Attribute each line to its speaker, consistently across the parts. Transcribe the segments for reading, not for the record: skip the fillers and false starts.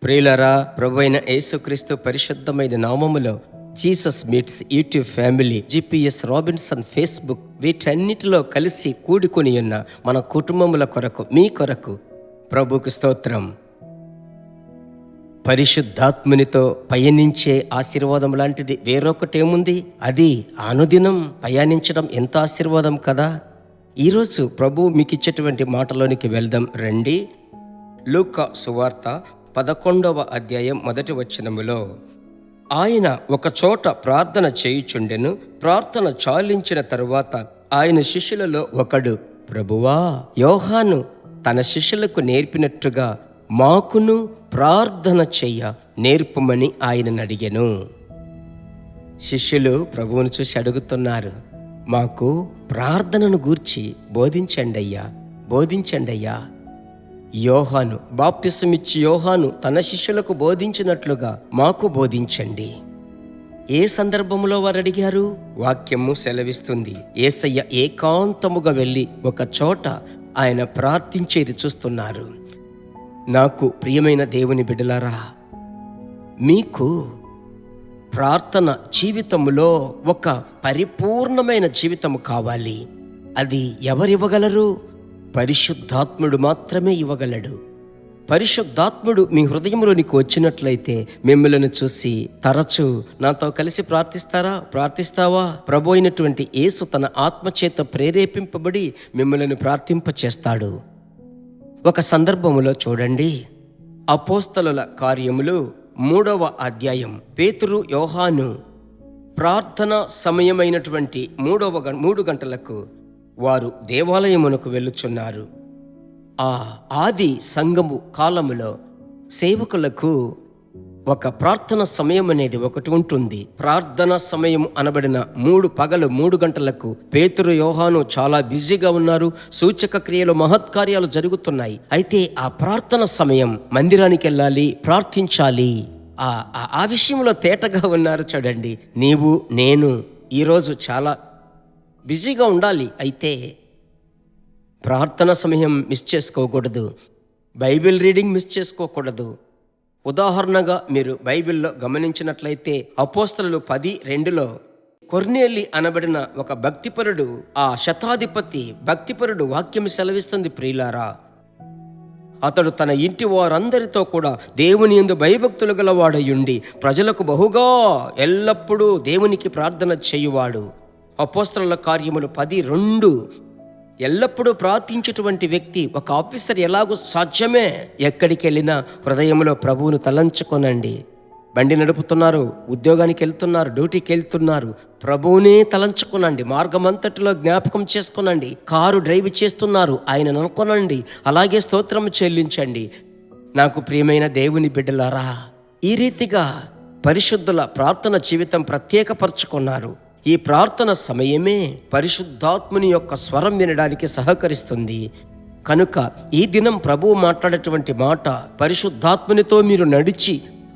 Speaker 1: ప్రియులారా, ప్రభువైన యేసుక్రీస్తు పరిశుద్ధమైన నామములో Jesus meets YouTube family, GPS Robinson Facebook, వీటన్నిటిలో కలిసి కూడుకొని ఉన్న మన కుటుంబముల కొరకు, మీ కొరకు ప్రభుకు స్తోత్రం. పరిశుద్ధాత్మునితో పయనించే ఆశీర్వాదం లాంటిది వేరొకటేముంది? అది అనుదినం పయనించడం ఎంత ఆశీర్వాదం కదా. ఈరోజు ప్రభువు మీకు ఇచ్చేటువంటి మాటలోనికి వెళ్దాం రండి. లూకా సువార్త 11వ అధ్యాయం 1వ వచనములో, ఆయన ఒక చోట ప్రార్థన చేయుచుండెను. ప్రార్థన చాలించిన తరువాత ఆయన శిష్యులలో ఒకడు, ప్రభువా, యోహాను తన శిష్యులకు నేర్పినట్టుగా మాకును ప్రార్థన చెయ్య నేర్పుమని ఆయనను అడిగెను. శిష్యులు ప్రభువును చూసి అడుగుతున్నారు, మాకు ప్రార్థనను గూర్చి బోధించండయ్యా. యోహాను, బాప్తిసమిచ్చి యోహాను తన శిష్యులకు బోధించినట్లుగా మాకు బోధించండి. ఏ సందర్భంలో వారు అడిగారు? వాక్యము సెలవిస్తుంది, యేసయ్య ఏకాంతముగా వెళ్ళి ఒక చోట ఆయన ప్రార్థించేది చూస్తున్నారు. నాకు ప్రియమైన దేవుని బిడ్డలారా, మీకు ప్రార్థన జీవితములో ఒక పరిపూర్ణమైన జీవితము కావాలి. అది ఎవరివ్వగలరు? పరిశుద్ధాత్ముడు మాత్రమే ఇవ్వగలడు. పరిశుద్ధాత్ముడు మీ హృదయంలోనికి వచ్చినట్లయితే మిమ్మల్ని చూసి తరచూ నాతో కలిసి ప్రార్థిస్తావా? ప్రభు అయినటువంటి యేసు తన ఆత్మచేత ప్రేరేపింపబడి మిమ్మల్ని ప్రార్థింపచేస్తాడు. ఒక సందర్భములో చూడండి, అపోస్తలుల కార్యములు 3వ అధ్యాయం. పేతురు, యోహాను ప్రార్థన సమయమైనటువంటి 3 గంటలకు వారు దేవాలయమునకు వెళ్ళుచున్నారు. ఆ ఆది సంఘము కాలములో సేవకులకు ఒక ప్రార్థన సమయం అనేది ఒకటి ఉంటుంది. ప్రార్థన సమయం అనబడిన పగలు 3 గంటలకు పేతురు, యోహాను చాలా బిజీగా ఉన్నారు. సూచక క్రియలు, మహత్కార్యాలు జరుగుతున్నాయి. అయితే ఆ ప్రార్థన సమయం, మందిరానికి వెళ్ళాలి, ప్రార్థించాలి. ఆ విషయంలో తేటగా ఉన్నారు. చూడండి, నీవు నేను ఈరోజు చాలా బిజీగా ఉండాలి. అయితే ప్రార్థన సమయం మిస్ చేసుకోకూడదు. బైబిల్ రీడింగ్ మిస్ చేసుకోకూడదు. ఉదాహరణగా మీరు బైబిల్లో గమనించినట్లయితే అపోస్తలులు 10:2లో కొర్నేలి అనబడిన ఒక భక్తిపరుడు, ఆ శతాధిపతి భక్తిపరుడు, వాక్యం సెలవిస్తుంది ప్రియులారా, అతడు తన ఇంటి వారందరితో కూడా దేవుని యందు భయభక్తులు గలవాడయుండి ప్రజలకు బహుగా ఎల్లప్పుడూ దేవునికి ప్రార్థన చేయువాడు. అపోస్తలుల కార్యములు 10:2. ఎల్లప్పుడూ ప్రార్థించేటువంటి వ్యక్తి, ఒక ఆఫీసర్ ఎలాగో సాధ్యమే. ఎక్కడికి వెళ్ళినా హృదయంలో ప్రభువును తలంచుకోనండి. బండి నడుపుతున్నారు, ఉద్యోగానికి వెళ్తున్నారు, డ్యూటీకి వెళ్తున్నారు, ప్రభువునే తలంచుకోనండి. మార్గమంతటిలో జ్ఞాపకం చేసుకునండి. కారు డ్రైవ్ చేస్తున్నారు, ఆయనను అనుకోనండి. అలాగే స్తోత్రం చెల్లించండి. నాకు ప్రియమైన దేవుని బిడ్డలారా, ఈ రీతిగా పరిశుద్ధుల ప్రార్థన జీవితం ప్రత్యేకపరచుకున్నారు. ఈ ప్రార్థన సమయమే పరిశుద్ధాత్ముని యొక్క స్వరం వినడానికి సహకరిస్తుంది. కనుక ఈ దినం ప్రభువు మాట్లాడేటువంటి మాట, పరిశుద్ధాత్మునితో మీరు నడిచి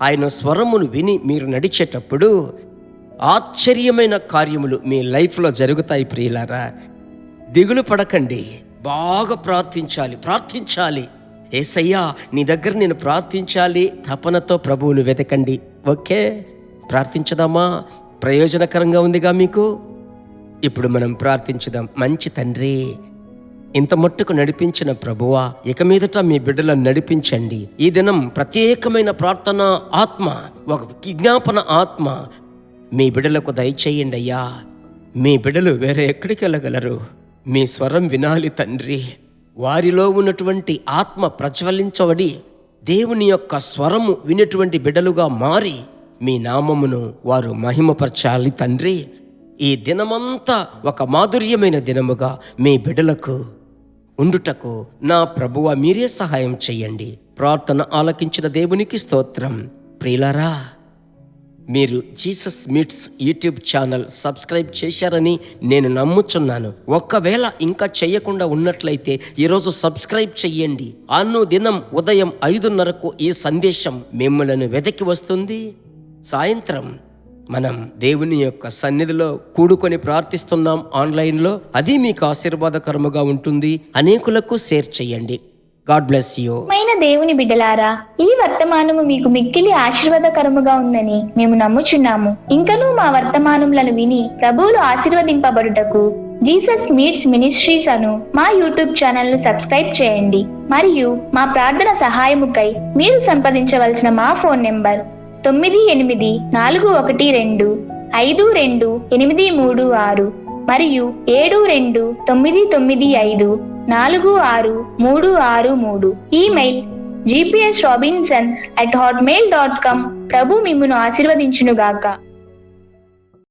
Speaker 1: ఆయన స్వరమును విని మీరు నడిచేటప్పుడు ఆశ్చర్యమైన కార్యములు మీ లైఫ్లో జరుగుతాయి. ప్రియులారా, దిగులు పడకండి. బాగా ప్రార్థించాలి. యేసయ్యా, నీ దగ్గర నేను ప్రార్థించాలి తపనతో ప్రభువును వెతకండి. ఓకే, ప్రార్థించదామా? ప్రయోజనకరంగా ఉందిగా మీకు. ఇప్పుడు మనం ప్రార్థించుదాం. మంచి తండ్రి, ఇంత మట్టుకు నడిపించిన ప్రభువా, ఇక మీదట మీ బిడ్డలను నడిపించండి. ఈ దినం ప్రత్యేకమైన ప్రార్థన ఆత్మ, ఒక విజ్ఞాపన ఆత్మ మీ బిడ్డలకు దయచేయండి అయ్యా. మీ బిడ్డలు వేరే ఎక్కడికి వెళ్ళగలరు? మీ స్వరం వినాలి తండ్రి. వారిలో ఉన్నటువంటి ఆత్మ ప్రజ్వలించబడి దేవుని యొక్క స్వరము వినేటువంటి బిడ్డలుగా మారి మీ నామమును వారు మహిమపరచాలి తండ్రి. ఈ దినమంతా ఒక మాధుర్యమైన దినముగా మీ బిడ్డలకు ఉండుటకు నా ప్రభువా మీరే సహాయం చేయండి. ప్రార్థన ఆలకించిన దేవునికి స్తోత్రం. ప్రియులారా, మీరు Jesus meets YouTube channel subscribe చేశారని నేను నమ్ముచున్నాను. ఒకవేళ ఇంకా చేయకుండా ఉన్నట్లయితే ఈరోజు సబ్స్క్రైబ్ చెయ్యండి. దినం ఉదయం 5:30కు ఈ సందేశం మిమ్మల్ని వెదకి వస్తుంది. సాయంత్రం మనం దేవుని యొక్క సన్నిధిలో కూడుకొని ప్రార్థిస్తున్నాం ఆన్లైన్లో. అది మీకు ఆశీర్వాదకరముగా ఉంటుంది. అనేకులకు షేర్ చేయండి. God bless you.
Speaker 2: మైన దేవుని బిడ్డలారా, ఈ వర్తమానము మీకు మిక్కిలి ఆశీర్వాదకరముగా ఉందని మేము నమ్ముచున్నాము. ఇంకనూ మా వర్తమానములను విని ప్రభువులు ఆశీర్వదింపబడుటకు జీసస్ మీట్స్ మినిస్ట్రీస్ అను మా యూట్యూబ్ ఛానల్ ను సబ్స్క్రైబ్ చేయండి. మరియు మా ప్రార్థన సహాయముకై మీరు సంప్రదించవలసిన మా ఫోన్ నెంబర్ 9842522836 మరియు 7299546363. Email gpsrobinson@hotmail.com. ప్రభు మిమ్మును ఆశీర్వదించునుగాక.